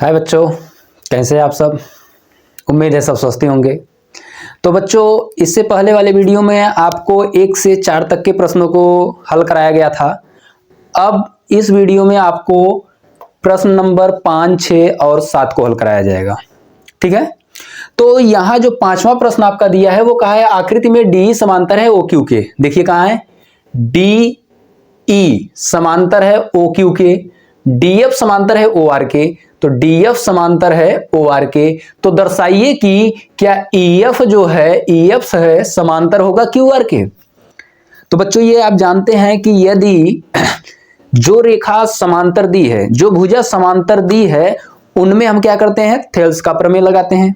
हाय बच्चों, कैसे हैं आप सब। उम्मीद है सब स्वस्थ होंगे। तो बच्चों, इससे पहले वाले वीडियो में आपको 1 से 4 तक के प्रश्नों को हल कराया गया था। अब इस वीडियो में आपको प्रश्न नंबर 5, 6 और 7 को हल कराया जाएगा। ठीक है। तो यहाँ जो 5वां प्रश्न आपका दिया है वो कहा है आकृति में डी समांतर है ओ क्यू के। देखिए कहाँ है, डी ई समांतर है ओ क्यू के, डीएफ समांतर है ओ आर के। तो डीएफ समांतर है ओ आर के, तो दर्शाइए कि क्या ईएफ जो है ईएफ है समांतर होगा क्यू आर के। तो बच्चों ये आप जानते हैं कि यदि जो रेखा समांतर दी है, जो भुजा समांतर दी है, उनमें हम क्या करते हैं, थेल्स का प्रमेय लगाते हैं।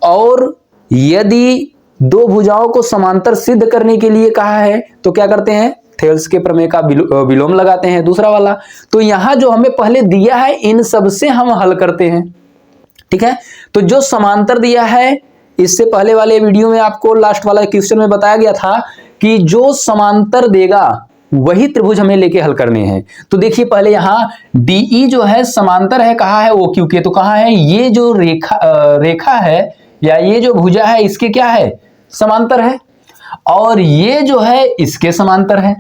और यदि दो भुजाओं को समांतर सिद्ध करने के लिए कहा है तो क्या करते हैं, थेल्स के प्रमेय का विलोम लगाते हैं, दूसरा वाला। तो यहां जो हमें पहले दिया है इन सब से हम हल करते हैं। ठीक है। तो जो समांतर दिया है, इससे पहले वाले वीडियो में आपको लास्ट वाला क्वेश्चन में बताया गया था कि जो समांतर देगा वही त्रिभुज हमें लेके हल करने हैं। तो देखिए पहले यहां डीई जो है समांतर है, कहा है ओ क्यू के। तो कहा है ये जो रेखा है या ये जो भुजा है इसके क्या है, समांतर है। और ये जो है इसके समांतर है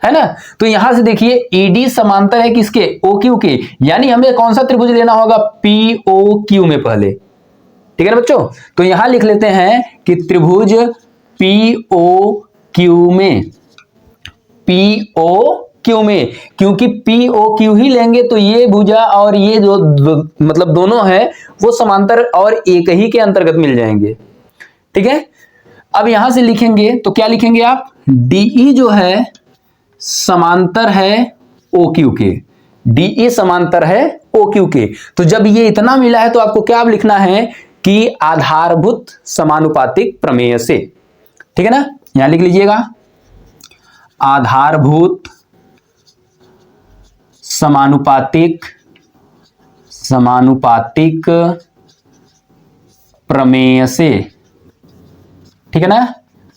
ना। तो यहां से देखिए ईडी समांतर है किसके, ओ क्यू के। यानी हमें कौन सा त्रिभुज लेना होगा, पी ओ क्यू में पहले। ठीक है ना बच्चों। तो यहां लिख लेते हैं कि त्रिभुज पी ओ क्यू में, पी ओ क्यू में, क्योंकि पी ओ क्यू ही लेंगे तो ये भुजा और ये जो मतलब दोनों है वो समांतर और एक ही के अंतर्गत मिल जाएंगे। ठीक है। अब यहां से लिखेंगे तो क्या लिखेंगे आप, डीई जो है समांतर है ओ क्यू के, डीई समांतर है ओ क्यू के। तो जब ये इतना मिला है तो आपको क्या लिखना है कि आधारभूत समानुपातिक प्रमेय से। ठीक है ना, यहां लिख लीजिएगा आधारभूत समानुपातिक प्रमेय से। ठीक है ना।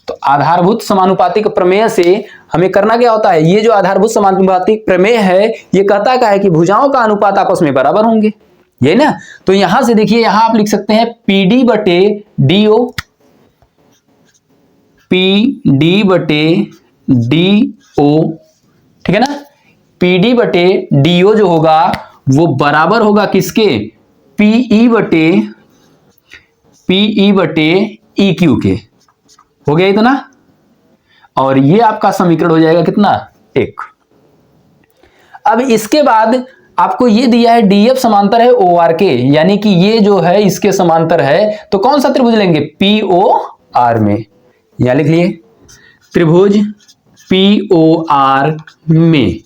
तो आधारभूत समानुपातिक प्रमेय से हमें करना क्या होता है, ये जो आधारभूत समानुपातिक प्रमेय है ये कहता क्या है कि भुजाओं का अनुपात आपस में बराबर होंगे, ये ना। तो यहां से देखिए यहां आप लिख सकते हैं पीडी बटे डीओ, पीडी बटे डीओ। ठीक है ना। पीडी बटे डीओ जो होगा वो बराबर होगा किसके, पीई बटे ई क्यू के। हो गया इतना। और ये आपका समीकरण हो जाएगा कितना, 1। अब इसके बाद आपको ये दिया है डीएफ समांतर है ओ आर के, यानी कि ये जो है इसके समांतर है। तो कौन सा त्रिभुज लेंगे, पी ओ आर में। यहां लिख लिए त्रिभुज पी ओ आर में।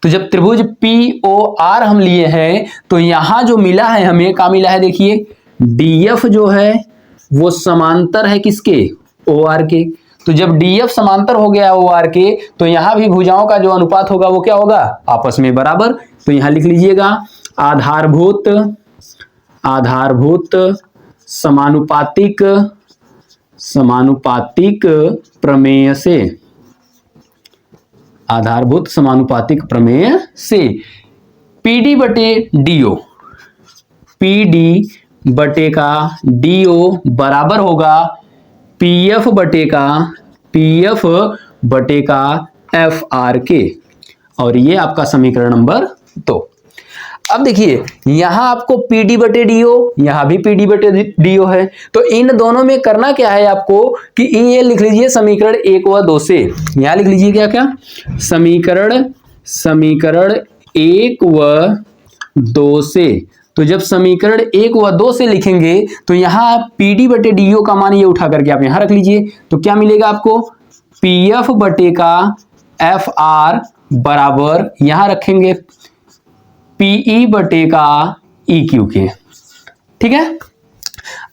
तो जब त्रिभुज पी ओ आर हम लिए हैं तो यहां जो मिला है हमें क्या मिला है, देखिए डीएफ जो है वो समांतर है किसके, ओ आर के। तो जब डीएफ समांतर हो गया ओ आर के तो यहां भी भुजाओं का जो अनुपात होगा वो क्या होगा, आपस में बराबर। तो यहां लिख लीजिएगा आधारभूत समानुपातिक प्रमेय से, आधारभूत समानुपातिक प्रमेय से पीडी बटे डीओ, पीडी बटे का डीओ बराबर होगा पीएफ बटे का एफ आर के। और ये आपका समीकरण नंबर 2। अब देखिए यहां आपको पीडी बटे डीओ, यहां भी पीडी बटे डीओ है। तो इन दोनों में करना क्या है आपको कि ये लिख लीजिए समीकरण 1 व 2 से। यहां लिख लीजिए क्या समीकरण 1 व 2 से। तो जब समीकरण 1 व 2 से लिखेंगे तो यहां पीडी बटे डीओ का मान ये उठा करके आप यहां रख लीजिए। तो क्या मिलेगा आपको, पीएफ बटे का एफ आर बराबर यहां रखेंगे पीई बटे का ई क्यू के। ठीक है।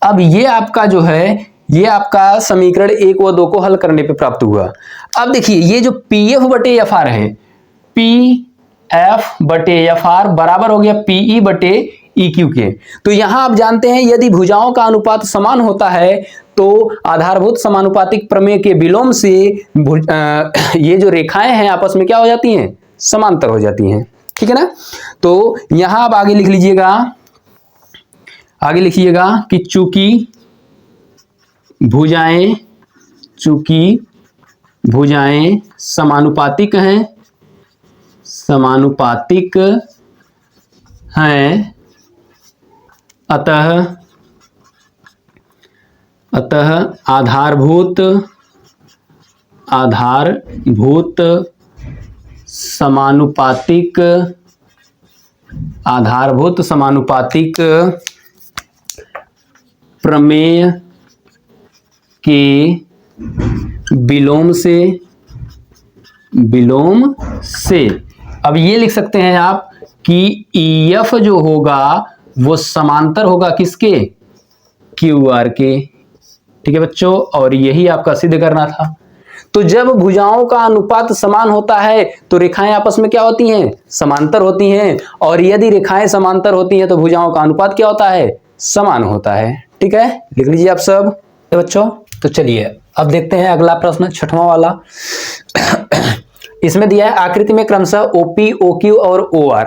अब ये आपका जो है ये आपका समीकरण 1 व 2 को हल करने पे प्राप्त हुआ। अब देखिए ये जो पीएफ बटे एफ आर है, पी एफ बटे एफ आर बराबर हो गया पीई बटे ई क्यू के। तो यहां आप जानते हैं यदि भुजाओं का अनुपात समान होता है तो आधारभूत समानुपातिक प्रमेय के विलोम से ये जो रेखाएं हैं आपस में क्या हो जाती हैं, समांतर हो जाती हैं। ठीक है ना। तो यहां आप आगे लिख लीजिएगा आगे लिखिएगा कि चूंकि भुजाएं समानुपातिक हैं अतः आधारभूत समानुपातिक प्रमेय के विलोम से अब ये लिख सकते हैं आप कि EF जो होगा वो समांतर होगा किसके, QR के। ठीक है बच्चों, और यही आपका सिद्ध करना था। तो जब भुजाओं का अनुपात समान होता है तो रेखाएं आपस में क्या होती हैं, समांतर होती हैं, और यदि रेखाएं समांतर होती हैं तो भुजाओं का अनुपात क्या होता है, समान होता है। ठीक है, लिख लीजिए आप सब बच्चों। तो चलिए अब देखते हैं अगला प्रश्न, छठवां वाला। इसमें दिया है आकृति में क्रमशः OP, OQ और OR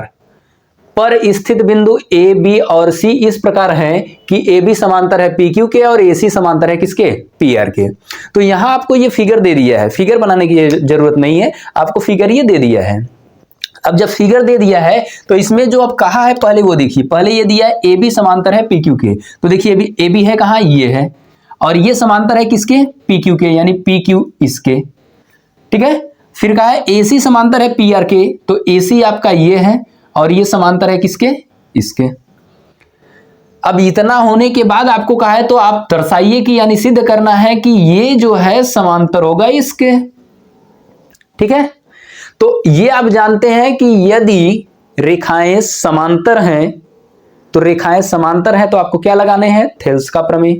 पर स्थित बिंदु A, B और C इस प्रकार है कि AB समांतर है PQ के और AC समांतर है किसके, PR के। तो यहां आपको ये फिगर दे दिया है, फिगर बनाने की जरूरत नहीं है, आपको फिगर ये दे दिया है। अब जब फिगर दे दिया है तो इसमें जो अब कहा है पहले वो देखिए। पहले ये दिया है AB समांतर है PQ के, तो देखिए AB है कहाँ, ये है, और ये समांतर है किसके, PQ के, यानी PQ इसके। ठीक है, फिर कहा है AC समांतर है PR के, तो AC आपका ये है और ये समांतर है किसके, इसके। अब इतना होने के बाद आपको कहा है तो आप दर्शाइए कि यानी सिद्ध करना है कि ये जो है समांतर होगा इसके। ठीक है, तो ये आप जानते हैं कि यदि रेखाएं समांतर हैं तो रेखाएं समांतर हैं तो आपको क्या लगाने हैं, थेल्स का प्रमेय।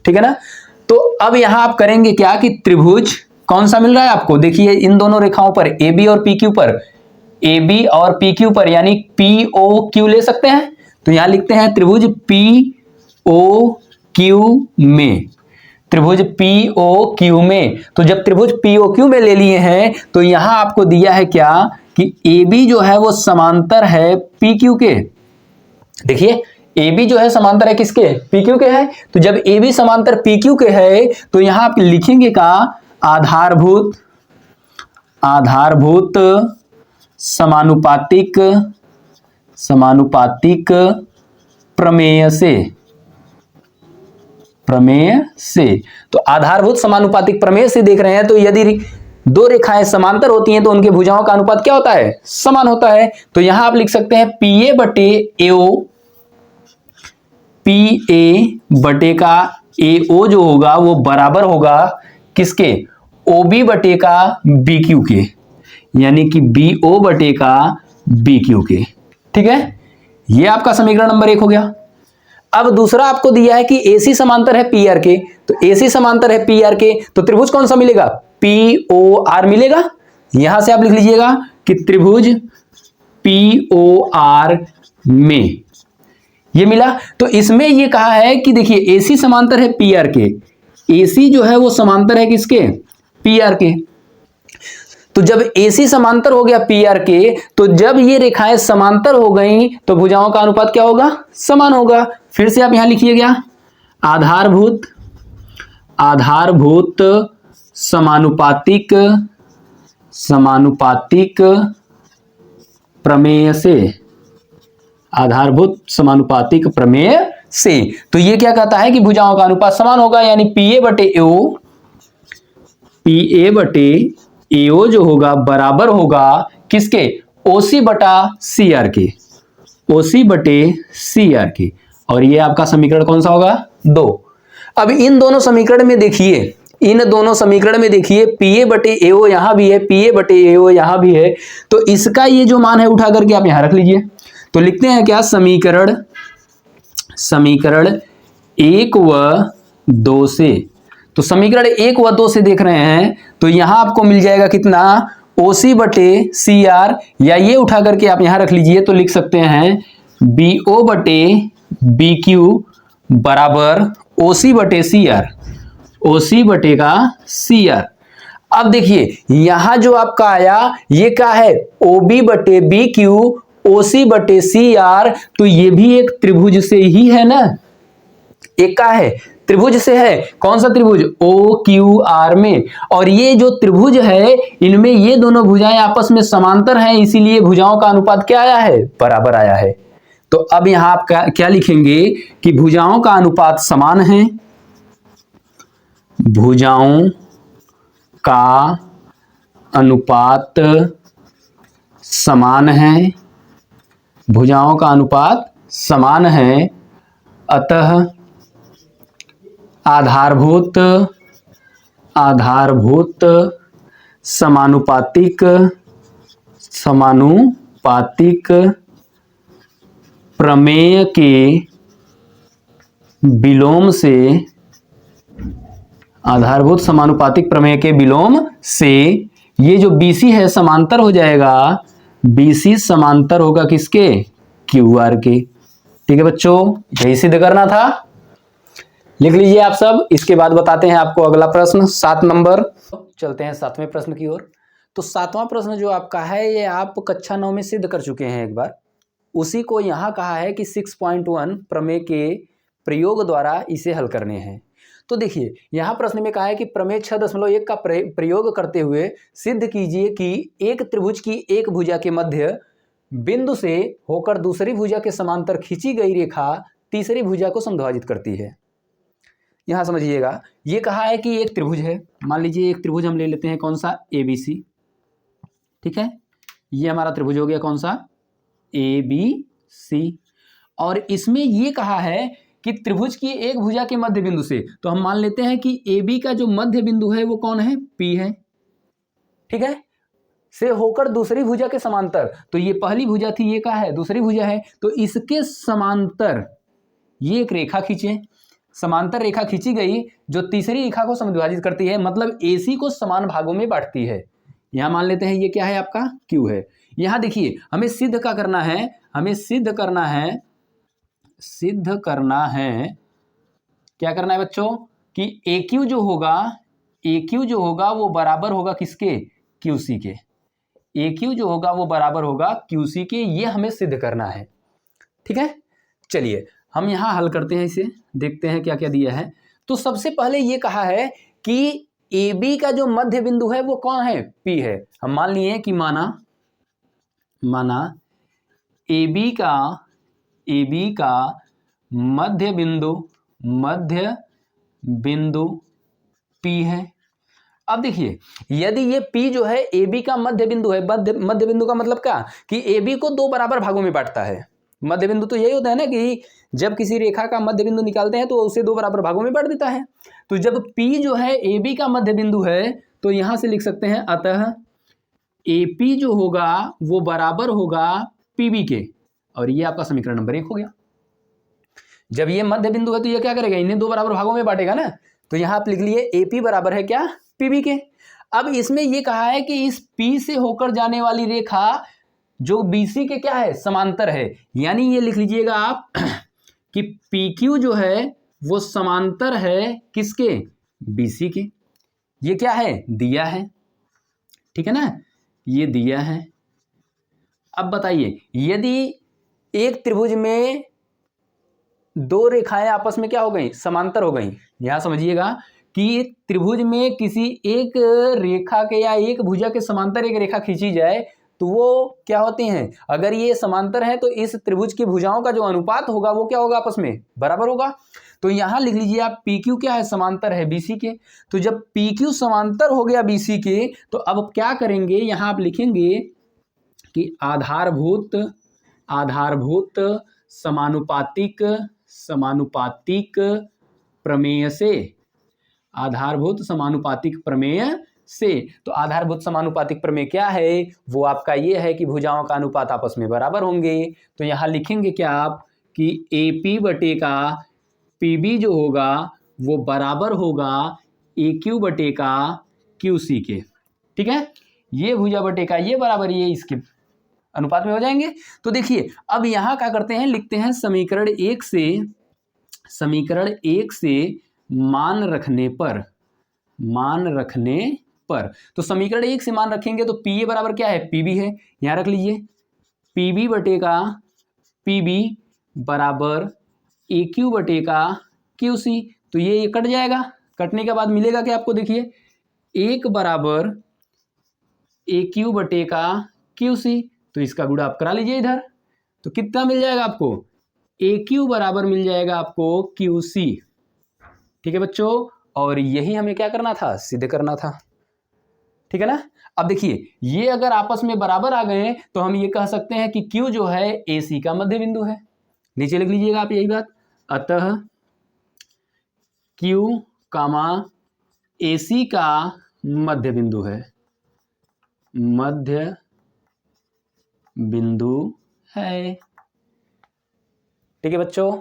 ठीक है ना। तो अब यहां आप करेंगे क्या कि त्रिभुज कौन सा मिल रहा है आपको, देखिए इन दोनों रेखाओं पर AB और PQ पर, AB और PQ पर यानी POQ ले सकते हैं। तो यहां लिखते हैं त्रिभुज POQ में, त्रिभुज POQ में। तो जब त्रिभुज POQ में ले लिए हैं तो यहां आपको दिया है क्या कि AB जो है वो समांतर है PQ के। देखिए AB जो है समांतर है किसके, PQ के है। तो जब AB समांतर PQ के है तो यहां आप लिखेंगे का आधारभूत समानुपातिक प्रमेय से। तो आधारभूत समानुपातिक प्रमेय से देख रहे हैं तो यदि दो रेखाएं समांतर होती हैं तो उनके भुजाओं का अनुपात क्या होता है, समान होता है। तो यहां आप लिख सकते हैं PA बटे का AO जो होगा वो बराबर होगा किसके, OB बटे का BQ के, यानी कि BO बटे का BQ के। ठीक है, ये आपका समीकरण नंबर 1 हो गया। अब दूसरा आपको दिया है कि AC समांतर है PR के, तो AC समांतर है PR के तो त्रिभुज कौन सा मिलेगा, POR मिलेगा। यहां से आप लिख लीजिएगा कि त्रिभुज POR में ये मिला। तो इसमें ये कहा है कि देखिए AC समांतर है PR के, AC जो है वो समांतर है किसके, PR के। तो जब AC समांतर हो गया PR के तो जब ये रेखाएं समांतर हो गई तो भुजाओं का अनुपात क्या होगा, समान होगा। फिर से आप यहां लिखिएगा आधारभूत समानुपातिक प्रमेय से, आधारभूत समानुपातिक प्रमेय से। तो ये क्या कहता है कि भुजाओं का अनुपात समान होगा, यानी PA बटे AO जो होगा बराबर होगा किसके, OC बटा CR के, OC बटे CR के। और ये आपका समीकरण कौन सा होगा, 2। अब इन दोनों समीकरण में देखिए, PA बटे AO यहां भी है, PA बटे AO यहां भी है, तो इसका ये जो मान है उठा करके आप यहां रख लीजिए। तो लिखते हैं क्या, समीकरण 1 व 2 से। तो समीकरण 1 व 2 से देख रहे हैं तो यहां आपको मिल जाएगा कितना, OC बटे CR, या ये उठा करके आप यहां रख लीजिए तो लिख सकते हैं BO बटे BQ बराबर OC बटे CR, OC बटे का CR। अब देखिए यहां जो आपका आया ये क्या है, OB बटे BQ OC बटे CR, तो ये भी एक त्रिभुज से ही है ना, एक का है त्रिभुज से है। कौन सा त्रिभुज? ओ क्यू आर में। और ये जो त्रिभुज है इनमें ये दोनों भुजाएं आपस में समांतर हैं, इसीलिए भुजाओं का अनुपात क्या आया है? बराबर आया है। तो अब यहां आप क्या लिखेंगे कि भुजाओं का अनुपात समान है, भुजाओं का अनुपात समान है, भुजाओं का अनुपात समान है, अतः आधारभूत समानुपातिक प्रमेय के विलोम से, आधारभूत समानुपातिक प्रमेय के विलोम से ये जो BC है समांतर हो जाएगा। BC समांतर होगा किसके? QR के। ठीक है बच्चों, यही सिद्ध करना था। लिख लीजिए आप सब। इसके बाद बताते हैं आपको अगला प्रश्न 7 नंबर। चलते हैं 7वें प्रश्न की ओर। तो 7वां प्रश्न जो आपका है ये आप कक्षा 9 में सिद्ध कर चुके हैं एक बार। उसी को यहाँ कहा है कि 6.1 प्रमेय के प्रयोग द्वारा इसे हल करने हैं। तो देखिए यहाँ प्रश्न में कहा है कि प्रमेय 6.1 का प्रयोग करते हुए सिद्ध कीजिए कि एक त्रिभुज की एक भुजा के मध्य बिंदु से होकर दूसरी भुजा के समांतर खींची गई रेखा तीसरी भुजा को समद्विभाजित करती है। यहां समझिएगा, ये कहा है कि एक त्रिभुज है। मान लीजिए एक त्रिभुज हम ले लेते हैं, कौन सा? ABC। ठीक है, ये हमारा त्रिभुज हो गया, कौन सा? ABC। और इसमें ये कहा है कि त्रिभुज की एक भुजा के मध्य बिंदु से, तो हम मान लेते हैं कि AB का जो मध्य बिंदु है वो कौन है? P है। ठीक है, से होकर दूसरी भुजा के समांतर, तो ये पहली भुजा थी, ये क्या है? दूसरी भुजा है। तो इसके समांतर ये एक रेखा खींचे, समांतर रेखा खींची गई जो तीसरी रेखा को समद्विभाजित करती है, मतलब AC को समान भागों में बांटती है। यहां मान लेते हैं ये क्या है? आपका Q है। यहां देखिए हमें सिद्ध क्या करना है? हमें सिद्ध करना है क्या करना है बच्चों? कि AQ जो होगा वो बराबर होगा किसके? QC के। AQ जो होगा वो बराबर होगा QC के। ये हमें सिद्ध करना है। ठीक है, चलिए हम यहां हल करते हैं, इसे देखते हैं क्या क्या दिया है। तो सबसे पहले ये कहा है कि AB का जो मध्य बिंदु है वो कौन है? P है। हम मान लिए कि माना AB का मध्य बिंदु P है। अब देखिए यदि ये P जो है AB का मध्य बिंदु है, मध्य बिंदु का मतलब क्या? कि AB को दो बराबर भागों में बांटता है। मध्य बिंदु तो यही होता है ना कि जब किसी रेखा का मध्य बिंदु निकालते हैं तो उसे दो बराबर भागों में बांट देता है। तो जब P जो है AB का मध्य बिंदु है तो यहां से लिख सकते हैं, अतः AP जो होगा वो बराबर होगा PB के। और ये आपका समीकरण नंबर 1 हो गया। जब ये मध्य बिंदु है तो ये क्या करेगा? इन्हें दो बराबर भागों में बांटेगा ना। तो यहां आप लिख लिए AP बराबर है क्या? PB के। अब इसमें ये कहा है कि इस P से होकर जाने वाली रेखा जो BC के क्या है? समांतर है। यानी ये लिख लीजिएगा आप कि PQ जो है वो समांतर है किसके? BC के। ये क्या है? दिया है। ठीक है ना, ये दिया है। अब बताइए यदि एक त्रिभुज में दो रेखाएं आपस में क्या हो गई? समांतर हो गई। यहां समझिएगा कि त्रिभुज में किसी एक रेखा के या एक भुजा के समांतर एक रेखा खींची जाए तो वो क्या होती हैं? अगर ये समांतर है तो इस त्रिभुज की भुजाओं का जो अनुपात होगा वो क्या होगा? आपस में बराबर होगा। तो यहां लिख लीजिए आप PQ क्या है? समांतर है BC के। तो जब PQ समांतर हो गया BC के तो अब क्या करेंगे? यहां आप लिखेंगे कि आधारभूत समानुपातिक प्रमेय से, आधारभूत समानुपातिक प्रमेय से। तो आधारभूत समानुपातिक प्रमेय क्या है? वो आपका ये है कि भुजाओं का अनुपात आपस में बराबर होंगे। तो यहां लिखेंगे क्या आप कि AP बटे का PB जो होगा वो बराबर होगा AQ बटे का QC के। ठीक है, ये भुजा बटे का ये बराबर ये इसके अनुपात में हो जाएंगे। तो देखिए अब यहां क्या करते हैं? लिखते हैं समीकरण 1 से मान रखने पर। तो समीकरण 1 से मान रखेंगे तो PA बराबर क्या है? PB है। यहां रख लीजिए PB बटे का PB बराबर AQ बटे का क्यू सी, तो ये कट जाएगा। कटने के बाद मिलेगा क्या आपको, देखिए 1 बराबर ए क्यू बटे का क्यू सी, तो इसका गुणा आप करा लीजिए इधर, तो कितना मिल जाएगा आपको, ए क्यू बराबर मिल जाएगा आपको क्यू सी। ठीक है बच्चों, और यही हमें क्या करना था, सिद्ध करना था। ठीक है ना। अब देखिए ये अगर आपस में बराबर आ गए तो हम ये कह सकते हैं कि Q जो है AC का मध्य बिंदु है। नीचे लिख लीजिएगा आप यही बात, अतः Q कामा AC का मध्य बिंदु है, मध्य बिंदु है। ठीक है बच्चों,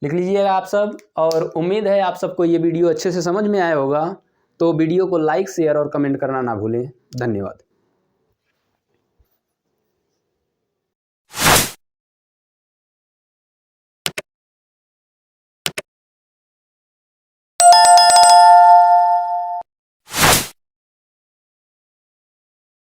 लिख लीजिएगा आप सब, और उम्मीद है आप सबको ये वीडियो अच्छे से समझ में आया होगा। तो वीडियो को लाइक, शेयर और कमेंट करना ना भूलें। धन्यवाद।